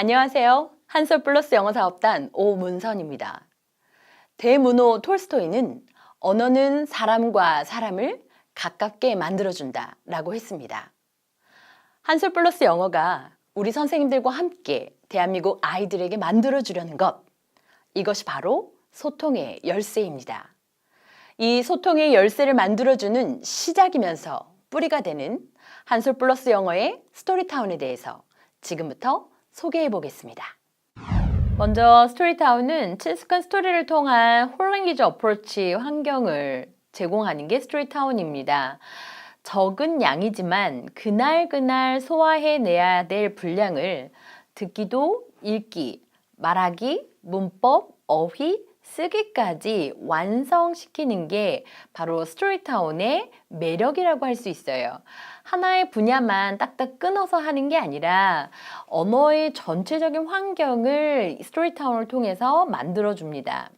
안녕하세요. 한솔 플러스 영어 사업단 오문선입니다. 대문호 톨스토이는 언어는 사람과 사람을 가깝게 만들어준다 라고 했습니다. 한솔 플러스 영어가 우리 선생님들과 함께 대한민국 아이들에게 만들어주려는 것, 이것이 바로 소통의 열쇠입니다. 이 소통의 열쇠를 만들어주는 시작이면서 뿌리가 되는 한솔 플러스 영어의 스토리타운에 대해서 지금부터 소개해 보겠습니다. 먼저 스토리타운은 친숙한 스토리를 통한 홀랭귀지 어프로치 환경을 제공하는 게 스토리타운입니다. 적은 양이지만 그날 소화해내야 될 분량을 듣기도 읽기, 말하기, 문법, 어휘, 쓰기까지 완성시키는 게 바로 스토리타운의 매력이라고 할 수 있어요. 하나의 분야만 딱딱 끊어서 하는 게 아니라 언어의 전체적인 환경을 스토리타운을 통해서 만들어줍니다.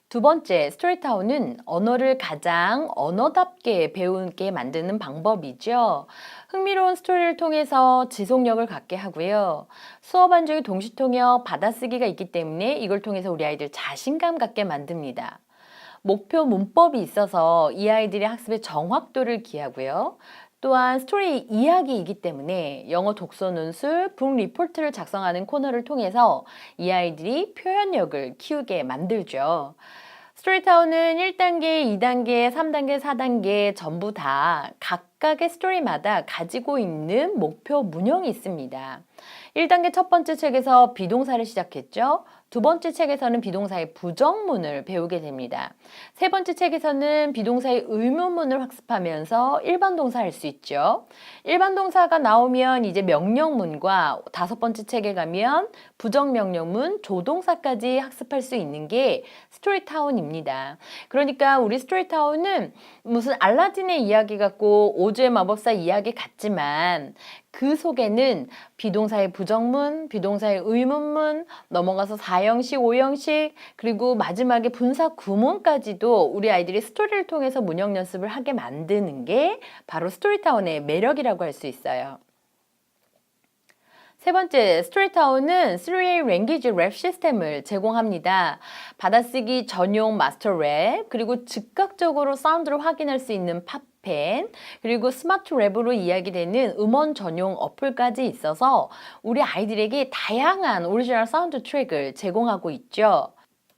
두 번째, 스토리타운은 언어를 가장 언어답게 배우게 만드는 방법이죠. 흥미로운 스토리를 통해서 지속력을 갖게 하고요. 수업 안중에 동시통역, 받아쓰기가 있기 때문에 이걸 통해서 우리 아이들 자신감 갖게 만듭니다. 목표 문법이 있어서 이 아이들의 학습의 정확도를 기하고요. 또한 스토리 이야기이기 때문에 영어 독서 논술, 북 리포트를 작성하는 코너를 통해서 이 아이들이 표현력을 키우게 만들죠. 스토리타운은 1단계, 2단계, 3단계, 4단계 전부 다 각각의 스토리마다 가지고 있는 목표 문형이 있습니다. 1단계 첫 번째 책에서 비동사를 시작했죠. 두 번째 책에서는 비동사의 부정문을 배우게 됩니다. 세 번째 책에서는 비동사의 의문문을 학습하면서 일반 동사 할 수 있죠. 일반 동사가 나오면 이제 명령문과 다섯 번째 책에 가면 부정명령문, 조동사까지 학습할 수 있는 게 스토리타운입니다. 그러니까 우리 스토리타운은 무슨 알라딘의 이야기 같고 오즈의 마법사 이야기 같지만 그 속에는 비동사의 부정문, 비동사의 의문문, 넘어가서 4형식, 5형식, 그리고 마지막에 분사 구문까지도 우리 아이들이 스토리를 통해서 문형 연습을 하게 만드는 게 바로 스토리타운의 매력이라고 할 수 있어요. 세 번째, 스토리타운은 3A 랭귀지 랩 시스템을 제공합니다. 받아쓰기 전용 마스터 랩, 그리고 즉각적으로 사운드를 확인할 수 있는 팝펜, 그리고 스마트 랩으로 이야기되는 음원 전용 어플까지 있어서 우리 아이들에게 다양한 오리지널 사운드 트랙을 제공하고 있죠.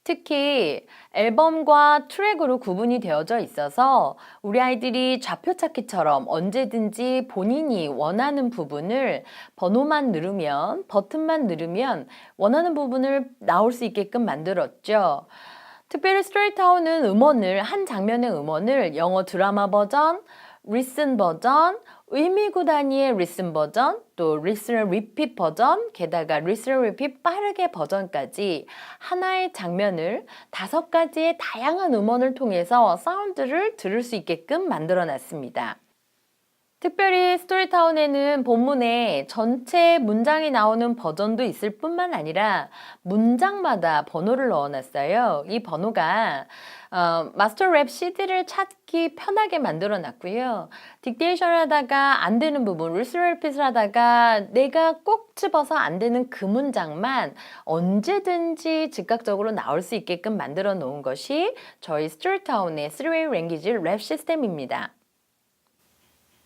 특히 앨범과 트랙으로 구분이 되어져 있어서 우리 아이들이 좌표 찾기처럼 언제든지 본인이 원하는 부분을 번호만 누르면, 버튼만 누르면 원하는 부분을 나올 수 있게끔 만들었죠. 특별히 스토리타운은 한 장면의 음원을 영어 드라마 버전, 리슨 버전, 의미구 단위의 리슨 버전, 또 리슨 리핏 버전, 게다가 리슨 리핏 빠르게 버전까지 하나의 장면을 5가지의 다양한 음원을 통해서 사운드를 들을 수 있게끔 만들어 놨습니다. 특별히 스토리타운에는 본문에 전체 문장이 나오는 버전도 있을 뿐만 아니라 문장마다 번호를 넣어놨어요. 이 번호가 마스터 랩 CD를 찾기 편하게 만들어 놨고요. 딕테이션 하다가 안 되는 부분, 리스레핏을 하다가 내가 꼭 집어서 안 되는 그 문장만 언제든지 즉각적으로 나올 수 있게끔 만들어 놓은 것이 저희 스토리타운의 3way 랭귀지 랩 시스템입니다.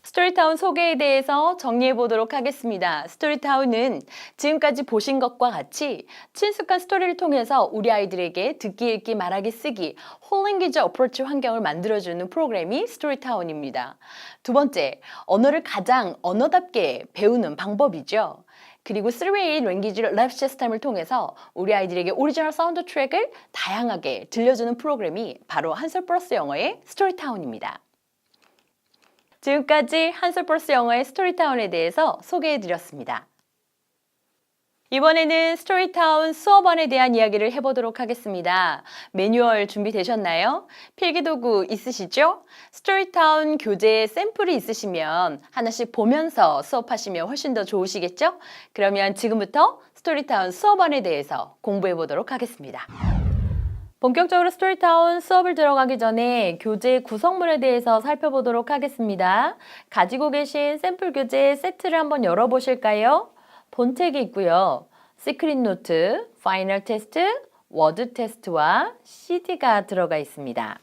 스토리타운 소개에 대해서 정리해 보도록 하겠습니다. 스토리타운은 지금까지 보신 것과 같이 친숙한 스토리를 통해서 우리 아이들에게 듣기, 읽기, 말하기, 쓰기, 홀랭귀지 어프로치 환경을 만들어주는 프로그램이 스토리타운입니다. 두 번째, 언어를 가장 언어답게 배우는 방법이죠. 그리고 3way 랭귀지 랩 시스템을 통해서 우리 아이들에게 오리지널 사운드 트랙을 다양하게 들려주는 프로그램이 바로 한솔 플러스 영어의 스토리타운입니다. 지금까지 한솔 플러스 영어의 스토리타운에 대해서 소개해드렸습니다. 이번에는 스토리타운 수업원에 대한 이야기를 해보도록 하겠습니다. 매뉴얼 준비되셨나요? 필기도구 있으시죠? 스토리타운 교재 샘플이 있으시면 하나씩 보면서 수업하시면 훨씬 더 좋으시겠죠? 그러면 지금부터 스토리타운 수업원에 대해서 공부해보도록 하겠습니다. 본격적으로 스토리타운 수업을 들어가기 전에 교재 구성물에 대해서 살펴보도록 하겠습니다. 가지고 계신 샘플 교재 세트를 한번 열어보실까요? 본책이 있고요. 시크릿 노트, 파이널 테스트, 워드 테스트와 CD가 들어가 있습니다.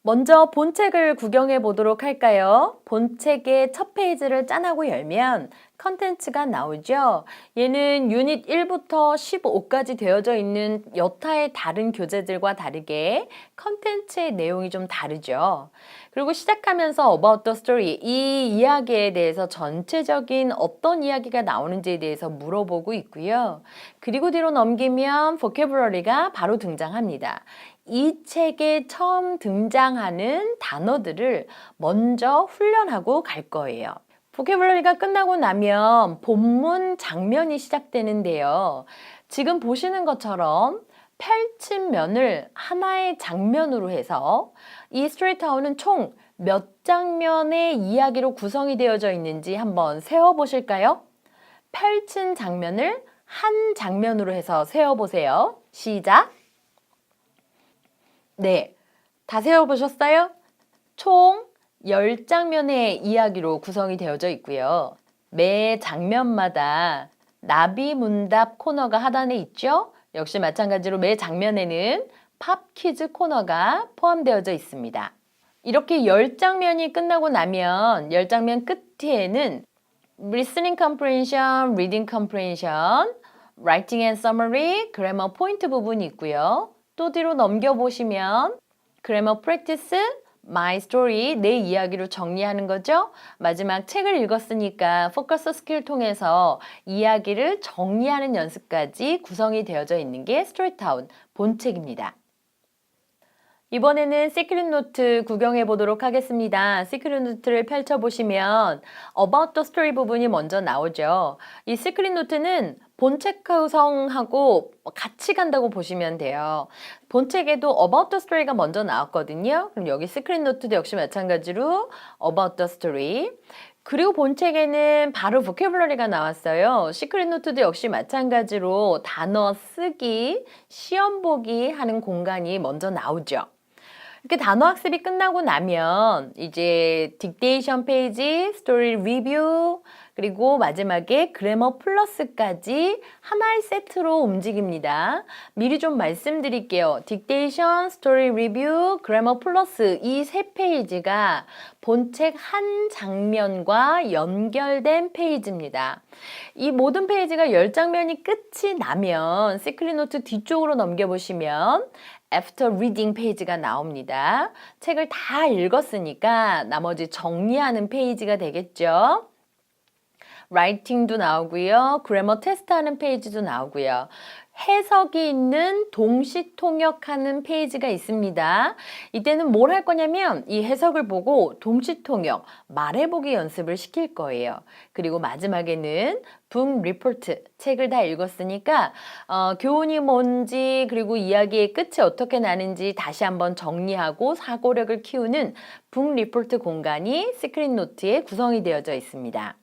먼저 본책을 구경해 보도록 할까요? 본책의 첫 페이지를 짠하고 열면 컨텐츠가 나오죠. 얘는 유닛 1부터 15까지 되어져 있는 여타의 다른 교재들과 다르게 컨텐츠의 내용이 좀 다르죠. 그리고 시작하면서 About the Story, 이 이야기에 대해서 전체적인 어떤 이야기가 나오는지에 대해서 물어보고 있고요. 그리고 뒤로 넘기면 Vocabulary가 바로 등장합니다. 이 책에 처음 등장하는 단어들을 먼저 훈련하고 갈 거예요. 보캐블러리가 끝나고 나면 본문 장면이 시작되는데요. 지금 보시는 것처럼 펼친 면을 하나의 장면으로 해서 이 스토리타운은 총 몇 장면의 이야기로 구성이 되어져 있는지 한번 세어보실까요? 펼친 장면을 한 장면으로 해서 세어보세요. 시작! 네, 다 세어보셨어요? 총 10장면의 이야기로 구성이 되어져 있고요. 매 장면마다 나비 문답 코너가 하단에 있죠? 역시 마찬가지로 매 장면에는 팝 퀴즈 코너가 포함되어져 있습니다. 이렇게 10장면이 끝나고 나면 10장면 끝에는 Listening Comprehension, Reading Comprehension, Writing and Summary, Grammar Point 부분이 있고요. 또 뒤로 넘겨보시면 Grammar Practice, My Story, 내 이야기로 정리하는 거죠. 마지막 책을 읽었으니까 포커스 스킬 통해서 이야기를 정리하는 연습까지 구성이 되어져 있는 게 스토리타운 본책입니다. 이번에는 시크릿 노트 구경해 보도록 하겠습니다. 시크릿 노트를 펼쳐보시면 About the Story 부분이 먼저 나오죠. 이 시크릿 노트는 본책 구성하고 같이 간다고 보시면 돼요. 본책에도 About the Story가 먼저 나왔거든요. 그럼 여기 시크릿 노트도 역시 마찬가지로 About the Story. 그리고 본책에는 바로 보캐블러리가 나왔어요. 시크릿 노트도 역시 마찬가지로 단어 쓰기, 시험 보기 하는 공간이 먼저 나오죠. 이렇게 단어 학습이 끝나고 나면 이제 딕테이션 페이지, 스토리 리뷰, 그리고 마지막에 그래머 플러스까지 하나의 세트로 움직입니다. 미리 좀 말씀드릴게요. 딕테이션, 스토리 리뷰, 그래머 플러스 이 세 페이지가 본책 한 장면과 연결된 페이지입니다. 이 모든 페이지가 10장면이 끝이 나면 시크릿 노트 뒤쪽으로 넘겨보시면 After Reading 페이지가 나옵니다. 책을 다 읽었으니까 나머지 정리하는 페이지가 되겠죠. 라이팅도 나오고요. 그래머 테스트하는 페이지도 나오고요. 해석이 있는 동시 통역하는 페이지가 있습니다. 이때는 뭘 할 거냐면 이 해석을 보고 동시 통역, 말해보기 연습을 시킬 거예요. 그리고 마지막에는 북 리포트, 책을 다 읽었으니까 교훈이 뭔지 그리고 이야기의 끝이 어떻게 나는지 다시 한번 정리하고 사고력을 키우는 북 리포트 공간이 시크릿 노트에 구성이 되어져 있습니다.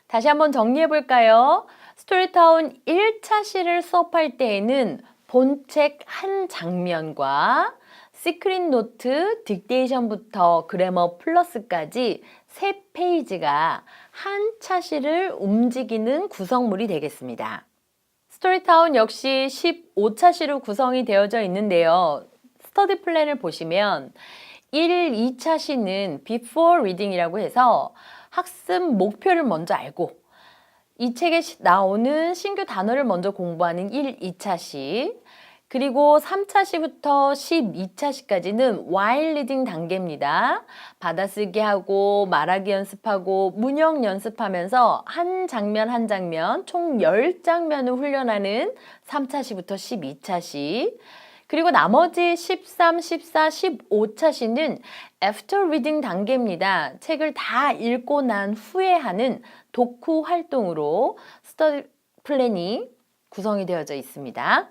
다시 한번 정리해 볼까요? 스토리타운 1차 시를 수업할 때에는 본책 한 장면과 시크릿 노트, 딕테이션부터 그래머 플러스까지 세 페이지가 한 차시를 움직이는 구성물이 되겠습니다. 스토리타운 역시 15차시로 구성이 되어져 있는데요. 스터디 플랜을 보시면 1, 2차 시는 Before Reading이라고 해서 학습 목표를 먼저 알고 이 책에 나오는 신규 단어를 먼저 공부하는 1, 2차 시, 그리고 3차 시부터 12차 시까지는 while reading 단계입니다. 받아쓰기 하고 말하기 연습하고 문형 연습하면서 한 장면 한 장면 총 10장면을 훈련하는 3차 시부터 12차 시, 그리고 나머지 13, 14, 15차 시는 After Reading 단계입니다. 책을 다 읽고 난 후에 하는 독후 활동으로 스터디 플랜이 구성이 되어져 있습니다.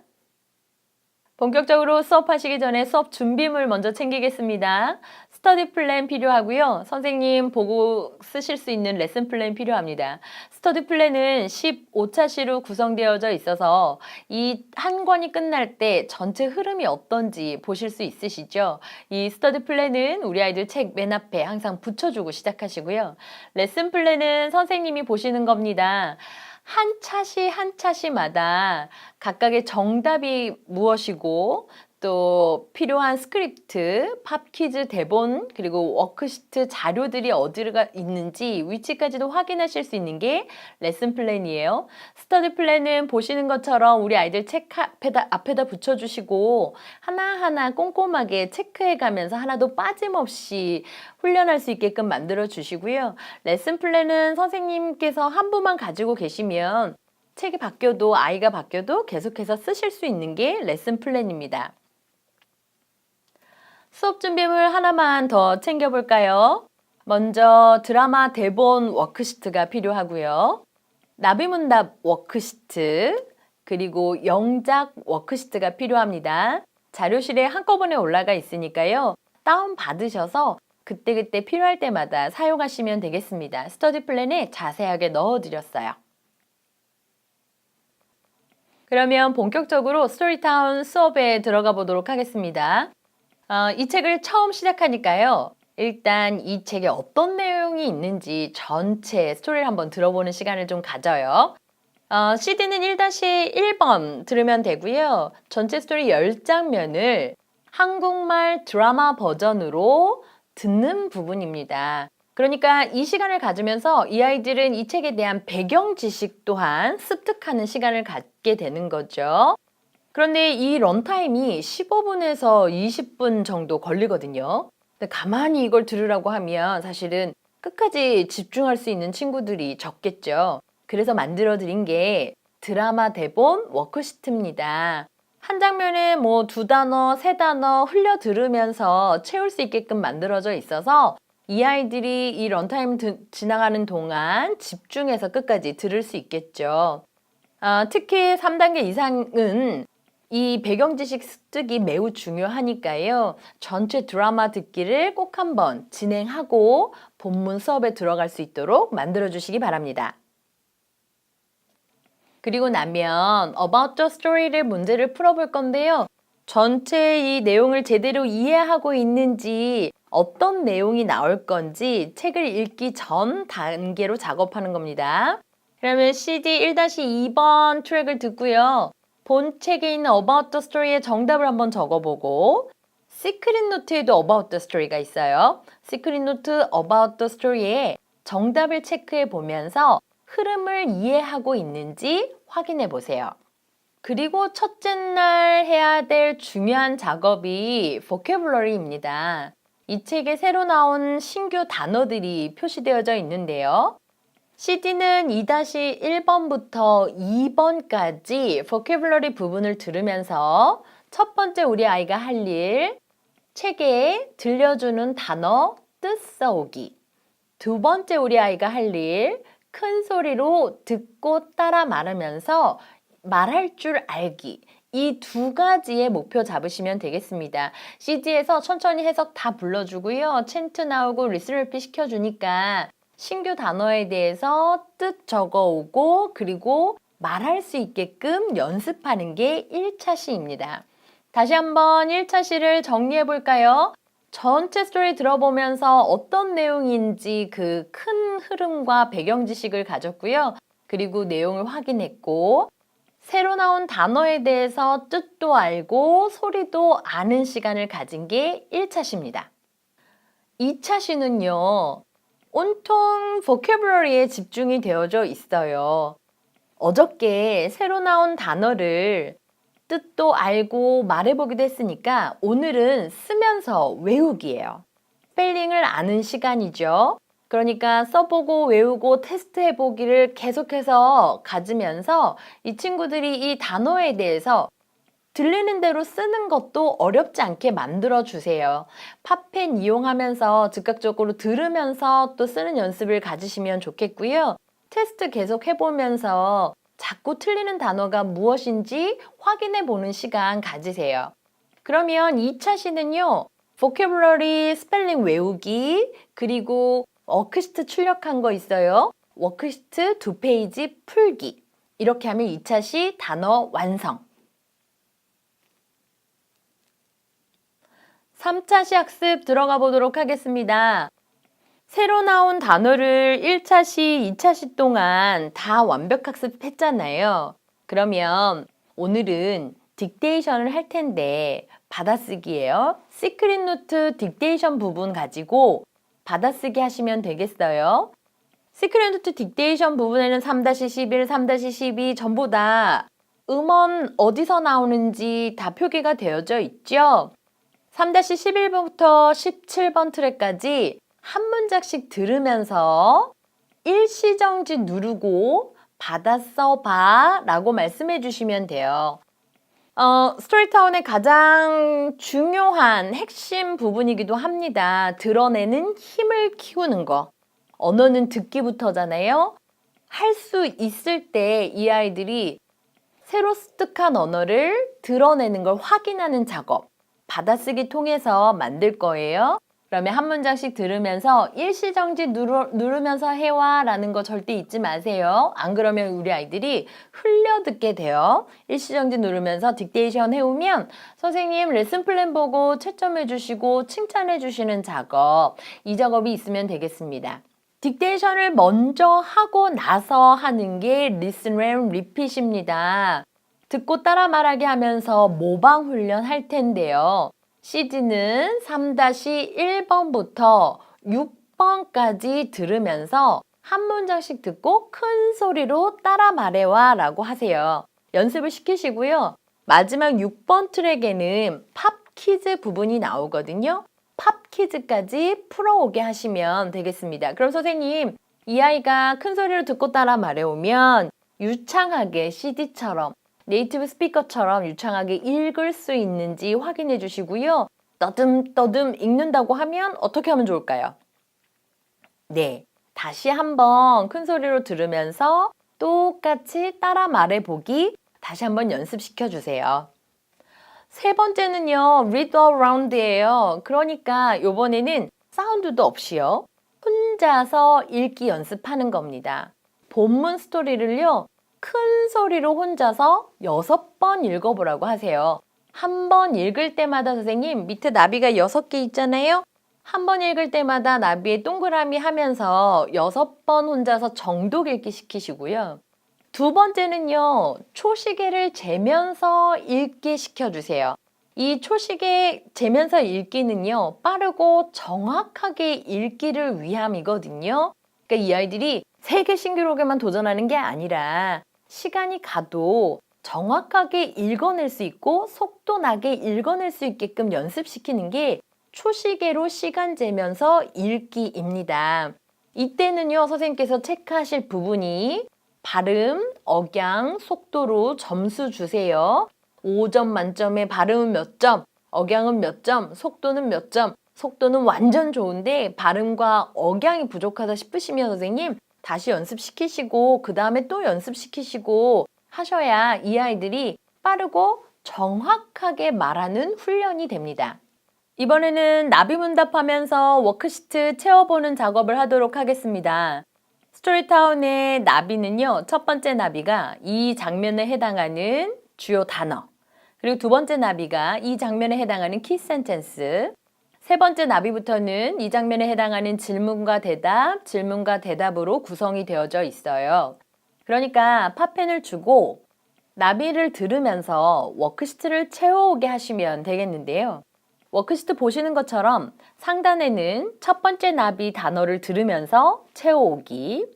본격적으로 수업하시기 전에 수업 준비물 먼저 챙기겠습니다. 스터디 플랜 필요하고요. 선생님 보고 쓰실 수 있는 레슨 플랜 필요합니다. 스터디 플랜은 15차시로 구성되어져 있어서 이 한 권이 끝날 때 전체 흐름이 어떤지 보실 수 있으시죠? 이 스터디 플랜은 우리 아이들 책 맨 앞에 항상 붙여주고 시작하시고요. 레슨 플랜은 선생님이 보시는 겁니다. 한 차시 한 차시마다 각각의 정답이 무엇이고 또 필요한 스크립트, 팝 퀴즈 대본, 그리고 워크시트 자료들이 어디가 있는지 위치까지도 확인하실 수 있는 게 레슨 플랜이에요. 스터디 플랜은 보시는 것처럼 우리 아이들 책 앞에다 붙여주시고 하나하나 꼼꼼하게 체크해 가면서 하나도 빠짐없이 훈련할 수 있게끔 만들어 주시고요. 레슨 플랜은 선생님께서 한 부만 가지고 계시면 책이 바뀌어도 아이가 바뀌어도 계속해서 쓰실 수 있는 게 레슨 플랜입니다. 수업 준비물 하나만 더 챙겨볼까요? 먼저 드라마 대본 워크시트가 필요하고요. 나비문답 워크시트, 그리고 영작 워크시트가 필요합니다. 자료실에 한꺼번에 올라가 있으니까요. 다운받으셔서 그때그때 필요할 때마다 사용하시면 되겠습니다. 스터디 플랜에 자세하게 넣어드렸어요. 그러면 본격적으로 스토리타운 수업에 들어가 보도록 하겠습니다. 이 책을 처음 시작하니까요. 일단 이 책에 어떤 내용이 있는지 전체 스토리를 한번 들어보는 시간을 좀 가져요. CD는 1-1번 들으면 되고요. 전체 스토리 10장면을 한국말 드라마 버전으로 듣는 부분입니다. 그러니까 이 시간을 가지면서 이 아이들은 이 책에 대한 배경 지식 또한 습득하는 시간을 갖게 되는 거죠. 그런데 이 런타임이 15분에서 20분 정도 걸리거든요. 근데 가만히 이걸 들으라고 하면 사실은 끝까지 집중할 수 있는 친구들이 적겠죠. 그래서 만들어 드린 게 드라마 대본 워크시트입니다. 한 장면에 뭐 2단어, 3단어 흘려 들으면서 채울 수 있게끔 만들어져 있어서 이 아이들이 이 런타임 지나가는 동안 집중해서 끝까지 들을 수 있겠죠. 특히 3단계 이상은 이 배경 지식 습득이 매우 중요하니까요. 전체 드라마 듣기를 꼭 한번 진행하고 본문 수업에 들어갈 수 있도록 만들어 주시기 바랍니다. 그리고 나면 About the Story를 문제를 풀어볼 건데요. 전체 이 내용을 제대로 이해하고 있는지 어떤 내용이 나올 건지 책을 읽기 전 단계로 작업하는 겁니다. 그러면 CD 1-2번 트랙을 듣고요. 본 책에 있는 About the Story의 정답을 한번 적어보고 시크릿 노트에도 About the Story가 있어요. 시크릿 노트 About the Story에 정답을 체크해 보면서 흐름을 이해하고 있는지 확인해 보세요. 그리고 첫째 날 해야 될 중요한 작업이 vocabulary입니다. 이 책에 새로 나온 신규 단어들이 표시되어져 있는데요. CD는 2-1번부터 2번까지 vocabulary 부분을 들으면서 첫 번째 우리 아이가 할 일, 책에 들려주는 단어 뜻 써오기. 두 번째 우리 아이가 할 일, 큰 소리로 듣고 따라 말하면서 말할 줄 알기. 이 두 가지의 목표 잡으시면 되겠습니다. CD에서 천천히 해석 다 불러주고요. 챈트 나오고 리슨 리핏 시켜주니까 신규 단어에 대해서 뜻 적어오고 그리고 말할 수 있게끔 연습하는 게 1차 시입니다. 다시 한번 1차 시를 정리해 볼까요? 전체 스토리 들어보면서 어떤 내용인지 그 큰 흐름과 배경 지식을 가졌고요. 그리고 내용을 확인했고 새로 나온 단어에 대해서 뜻도 알고 소리도 아는 시간을 가진 게 1차 시입니다. 2차 시는요. 온통 vocabulary에 집중이 되어져 있어요. 어저께 새로 나온 단어를 뜻도 알고 말해보기도 했으니까 오늘은 쓰면서 외우기예요. 스펠링을 아는 시간이죠. 그러니까 써보고 외우고 테스트해보기를 계속해서 가지면서 이 친구들이 이 단어에 대해서 들리는 대로 쓰는 것도 어렵지 않게 만들어 주세요. 팝펜 이용하면서 즉각적으로 들으면서 또 쓰는 연습을 가지시면 좋겠고요. 테스트 계속 해보면서 자꾸 틀리는 단어가 무엇인지 확인해 보는 시간 가지세요. 그러면 2차 시는요. vocabulary 스펠링 외우기 그리고 워크시트 출력한 거 있어요. 워크시트 2페이지 풀기. 이렇게 하면 2차 시 단어 완성. 3차 시 학습 들어가 보도록 하겠습니다. 새로 나온 단어를 1차 시, 2차 시 동안 다 완벽 학습했잖아요. 그러면 오늘은 딕테이션을 할 텐데 받아쓰기예요. 시크릿 노트 딕테이션 부분 가지고 받아쓰기 하시면 되겠어요. 시크릿 노트 딕테이션 부분에는 3-11, 3-12 전부 다 음원 어디서 나오는지 다 표기가 되어져 있죠. 3-11번부터 17번 트랙까지 한 문장씩 들으면서 일시정지 누르고 받아 써봐 라고 말씀해 주시면 돼요. 스토리타운의 가장 중요한 핵심 부분이기도 합니다. 드러내는 힘을 키우는 거. 언어는 듣기부터잖아요. 할 수 있을 때 이 아이들이 새로 습득한 언어를 드러내는 걸 확인하는 작업. 받아쓰기 통해서 만들 거예요. 그러면 한 문장씩 들으면서 일시정지 누르면서 해와 라는 거 절대 잊지 마세요. 안 그러면 우리 아이들이 흘려듣게 돼요. 일시정지 누르면서 딕테이션 해오면 선생님 레슨 플랜 보고 채점해 주시고 칭찬해 주시는 작업, 이 작업이 있으면 되겠습니다. 딕테이션을 먼저 하고 나서 하는 게 listen and repeat입니다. 듣고 따라 말하게 하면서 모방 훈련 할 텐데요. 시즌은 3-1번부터 6번까지 들으면서 한 문장씩 듣고 큰 소리로 따라 말해와 라고 하세요. 연습을 시키시고요. 마지막 6번 트랙에는 팝 퀴즈 부분이 나오거든요. 팝 퀴즈까지 풀어오게 하시면 되겠습니다. 그럼 선생님, 이 아이가 큰 소리로 듣고 따라 말해오면 유창하게 CD처럼 네이티브 스피커처럼 유창하게 읽을 수 있는지 확인해 주시고요. 떠듬떠듬 읽는다고 하면 어떻게 하면 좋을까요? 네, 다시 한번 큰 소리로 들으면서 똑같이 따라 말해보기 다시 한번 연습시켜 주세요. 세 번째는요, read aloud예요. 그러니까 이번에는 사운드도 없이요. 혼자서 읽기 연습하는 겁니다. 본문 스토리를요, 큰 소리로 혼자서 6번 읽어보라고 하세요. 한 번 읽을 때마다 선생님 밑에 나비가 6개 있잖아요. 한 번 읽을 때마다 나비에 동그라미 하면서 6번 혼자서 정독 읽기 시키시고요. 두 번째는요, 초시계를 재면서 읽기 시켜주세요. 이 초시계 재면서 읽기는요, 빠르고 정확하게 읽기를 위함이거든요. 그러니까 이 아이들이 세계 신기록에만 도전하는 게 아니라 시간이 가도 정확하게 읽어낼 수 있고 속도 나게 읽어낼 수 있게끔 연습시키는 게 초시계로 시간 재면서 읽기입니다. 이때는요, 선생님께서 체크하실 부분이 발음, 억양, 속도로 점수 주세요. 5점 만점에 발음은 몇 점, 억양은 몇 점, 속도는 몇 점. 속도는 완전 좋은데 발음과 억양이 부족하다 싶으시면 선생님 다시 연습시키시고 그 다음에 또 연습시키시고 하셔야 이 아이들이 빠르고 정확하게 말하는 훈련이 됩니다. 이번에는 나비문답하면서 워크시트 채워보는 작업을 하도록 하겠습니다. 스토리타운의 나비는요, 첫 번째 나비가 이 장면에 해당하는 주요 단어, 그리고 두 번째 나비가 이 장면에 해당하는 키 센텐스, 세 번째 나비부터는 이 장면에 해당하는 질문과 대답으로 구성이 되어져 있어요. 그러니까 팝펜을 주고 나비를 들으면서 워크시트를 채워오게 하시면 되겠는데요. 워크시트 보시는 것처럼 상단에는 첫 번째 나비 단어를 들으면서 채워오기,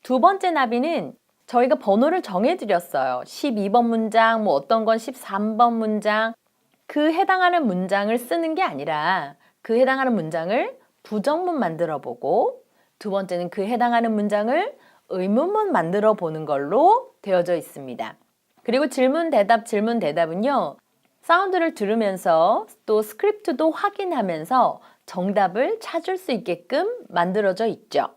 두 번째 나비는 저희가 번호를 정해드렸어요. 12번 문장, 뭐 어떤 건 13번 문장, 그 해당하는 문장을 쓰는 게 아니라 그 해당하는 문장을 부정문 만들어 보고, 두 번째는 그 해당하는 문장을 의문문 만들어 보는 걸로 되어져 있습니다. 그리고 질문 대답은요, 사운드를 들으면서 또 스크립트도 확인하면서 정답을 찾을 수 있게끔 만들어져 있죠.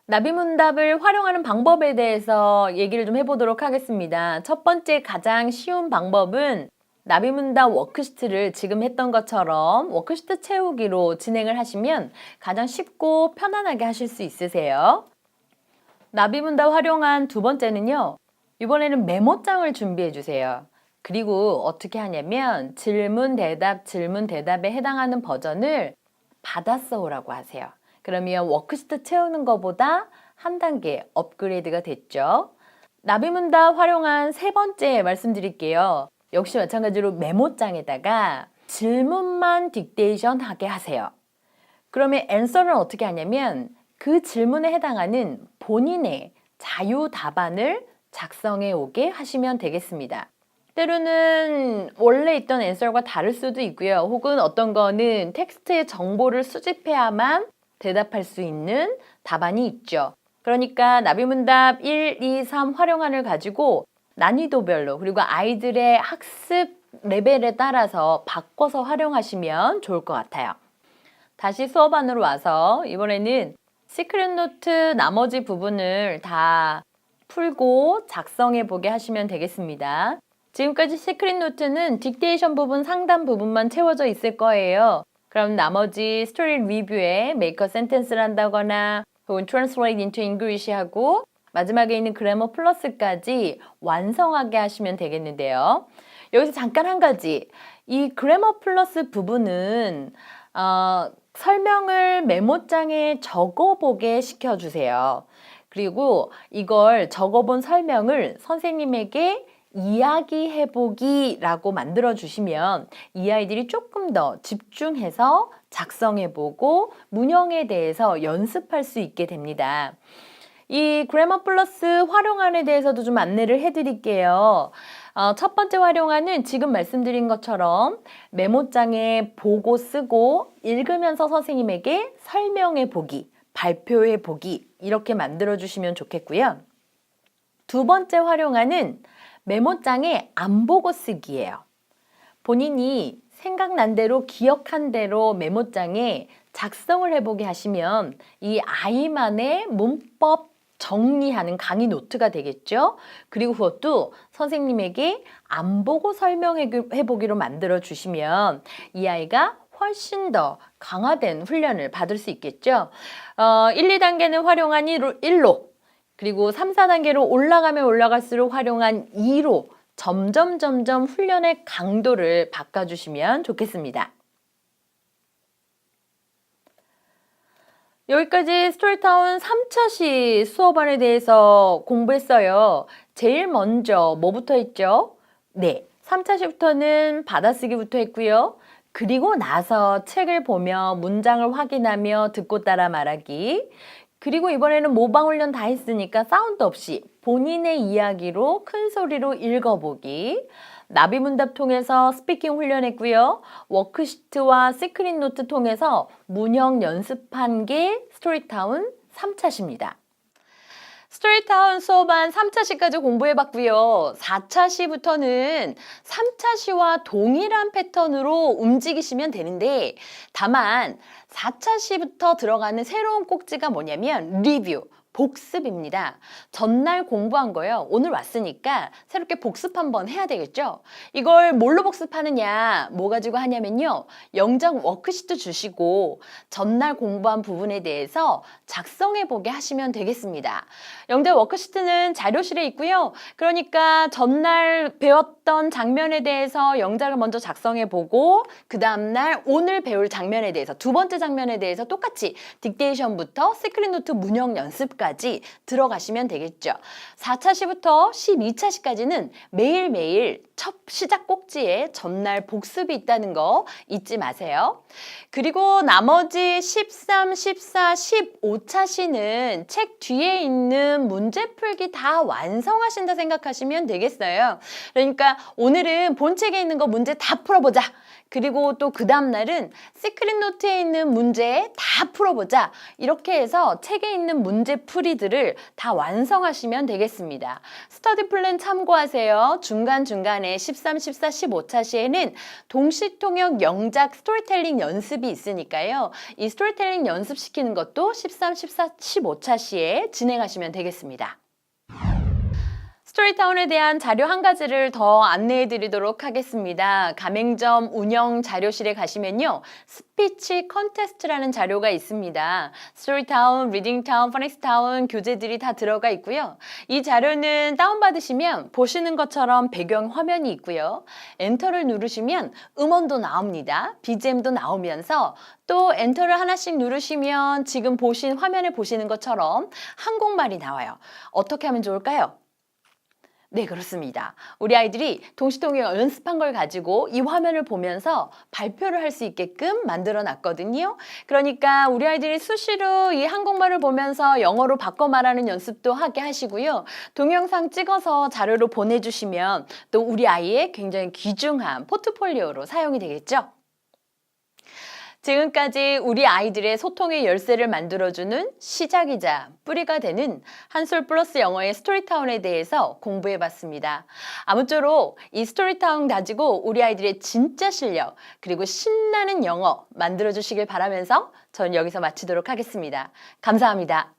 나비문답을 활용하는 방법에 대해서 얘기를 좀 해보도록 하겠습니다. 첫 번째 가장 쉬운 방법은 나비문답 워크시트를 지금 했던 것처럼 워크시트 채우기로 진행을 하시면 가장 쉽고 편안하게 하실 수 있으세요. 나비문답 활용한 두 번째는요, 이번에는 메모장을 준비해 주세요. 그리고 어떻게 하냐면 질문 대답에 해당하는 버전을 받아 써오라고 하세요. 그러면 워크시트 채우는 것보다 한 단계 업그레이드가 됐죠. 나비문답 활용한 세 번째 말씀드릴게요. 역시 마찬가지로 메모장에다가 질문만 딕테이션 하게 하세요. 그러면 앤서를 어떻게 하냐면 그 질문에 해당하는 본인의 자유 답안을 작성해 오게 하시면 되겠습니다. 때로는 원래 있던 앤서과 다를 수도 있고요. 혹은 어떤 거는 텍스트의 정보를 수집해야만 대답할 수 있는 답안이 있죠. 그러니까 나비문답 1, 2, 3 활용안을 가지고 난이도별로 그리고 아이들의 학습 레벨에 따라서 바꿔서 활용하시면 좋을 것 같아요. 다시 수업 안으로 와서 이번에는 시크릿 노트 나머지 부분을 다 풀고 작성해 보게 하시면 되겠습니다. 지금까지 시크릿 노트는 딕테이션 부분, 상담 부분만 채워져 있을 거예요. 그럼 나머지 스토리 리뷰에 make a sentence를 한다거나 혹은 translate into English 하고 마지막에 있는 그래머 플러스까지 완성하게 하시면 되겠는데요. 여기서 잠깐 한 가지. 이 그래머 플러스 부분은 설명을 메모장에 적어보게 시켜주세요. 그리고 이걸 적어본 설명을 선생님에게 이야기해보기라고 만들어주시면 이 아이들이 조금 더 집중해서 작성해보고 문형에 대해서 연습할 수 있게 됩니다. 이 그래머 플러스 활용안에 대해서도 좀 안내를 해드릴게요. 첫 번째 활용안은 지금 말씀드린 것처럼 메모장에 보고 쓰고 읽으면서 선생님에게 설명해 보기, 발표해 보기 이렇게 만들어 주시면 좋겠고요. 두 번째 활용안은 메모장에 안 보고 쓰기예요. 본인이 생각난 대로 기억한 대로 메모장에 작성을 해보게 하시면 이 아이만의 문법 정리하는 강의 노트가 되겠죠. 그리고 그것도 선생님에게 안 보고 설명해 보기로 만들어 주시면 이 아이가 훨씬 더 강화된 훈련을 받을 수 있겠죠. 1, 2단계는 활용한 1로 그리고 3, 4단계로 올라가면 올라갈수록 활용한 2로 점점 훈련의 강도를 바꿔주시면 좋겠습니다. 여기까지 스토리타운 3차시 수업안에 대해서 공부했어요. 제일 먼저 뭐부터 했죠? 네, 3차시부터는 받아쓰기부터 했고요. 그리고 나서 책을 보며 문장을 확인하며 듣고 따라 말하기. 그리고 이번에는 모방 훈련 다 했으니까 사운드 없이 본인의 이야기로 큰 소리로 읽어보기. 나비문답 통해서 스피킹 훈련했고요. 워크시트와 시크릿 노트 통해서 문형 연습한 게 스토리타운 3차시입니다. 스토리타운 수업안 3차시까지 공부해봤고요. 4차시부터는 3차시와 동일한 패턴으로 움직이시면 되는데 다만 4차시부터 들어가는 새로운 꼭지가 뭐냐면 리뷰, 복습입니다. 전날 공부한 거요. 오늘 왔으니까 새롭게 복습 한번 해야 되겠죠? 이걸 뭘로 복습하느냐, 뭐 가지고 하냐면요. 영장 워크시트 주시고 전날 공부한 부분에 대해서 작성해보게 하시면 되겠습니다. 영장 워크시트는 자료실에 있고요. 그러니까 전날 배웠던 장면에 대해서 영장을 먼저 작성해보고 그 다음날 오늘 배울 장면에 대해서 두 번째 장면에 대해서 똑같이 딕테이션부터 시크릿 노트 문형 연습 까지 들어가시면 되겠죠. 4차시부터 12차시까지는 매일매일 첫 시작 꼭지에 전날 복습이 있다는 거 잊지 마세요. 그리고 나머지 13, 14, 15차시는 책 뒤에 있는 문제 풀기 다 완성하신다 생각하시면 되겠어요. 그러니까 오늘은 본책에 있는 거 문제 다 풀어보자. 그리고 또 그 다음날은 시크릿 노트에 있는 문제 다 풀어보자. 이렇게 해서 책에 있는 문제 풀이들을 다 완성하시면 되겠습니다. 스터디 플랜 참고하세요. 중간중간에 13, 14, 15차시에는 동시통역 영작 스토리텔링 연습이 있으니까요. 이 스토리텔링 연습시키는 것도 13, 14, 15차시에 진행하시면 되겠습니다. 스토리타운에 대한 자료 한 가지를 더 안내해 드리도록 하겠습니다. 가맹점 운영 자료실에 가시면요. 스피치 컨테스트라는 자료가 있습니다. 스토리타운, 리딩타운, 퍼넥스타운 교재들이 다 들어가 있고요. 이 자료는 다운받으시면 보시는 것처럼 배경 화면이 있고요. 엔터를 누르시면 음원도 나옵니다. BGM도 나오면서 또 엔터를 하나씩 누르시면 지금 보신 화면에 보시는 것처럼 한국말이 나와요. 어떻게 하면 좋을까요? 네, 그렇습니다. 우리 아이들이 동시통역 연습한 걸 가지고 이 화면을 보면서 발표를 할 수 있게끔 만들어 놨거든요. 그러니까 우리 아이들이 수시로 이 한국말을 보면서 영어로 바꿔 말하는 연습도 하게 하시고요. 동영상 찍어서 자료로 보내주시면 또 우리 아이의 굉장히 귀중한 포트폴리오로 사용이 되겠죠. 지금까지 우리 아이들의 소통의 열쇠를 만들어주는 시작이자 뿌리가 되는 한솔 플러스 영어의 스토리타운에 대해서 공부해봤습니다. 아무쪼록 이 스토리타운 가지고 우리 아이들의 진짜 실력 그리고 신나는 영어 만들어주시길 바라면서 전 여기서 마치도록 하겠습니다. 감사합니다.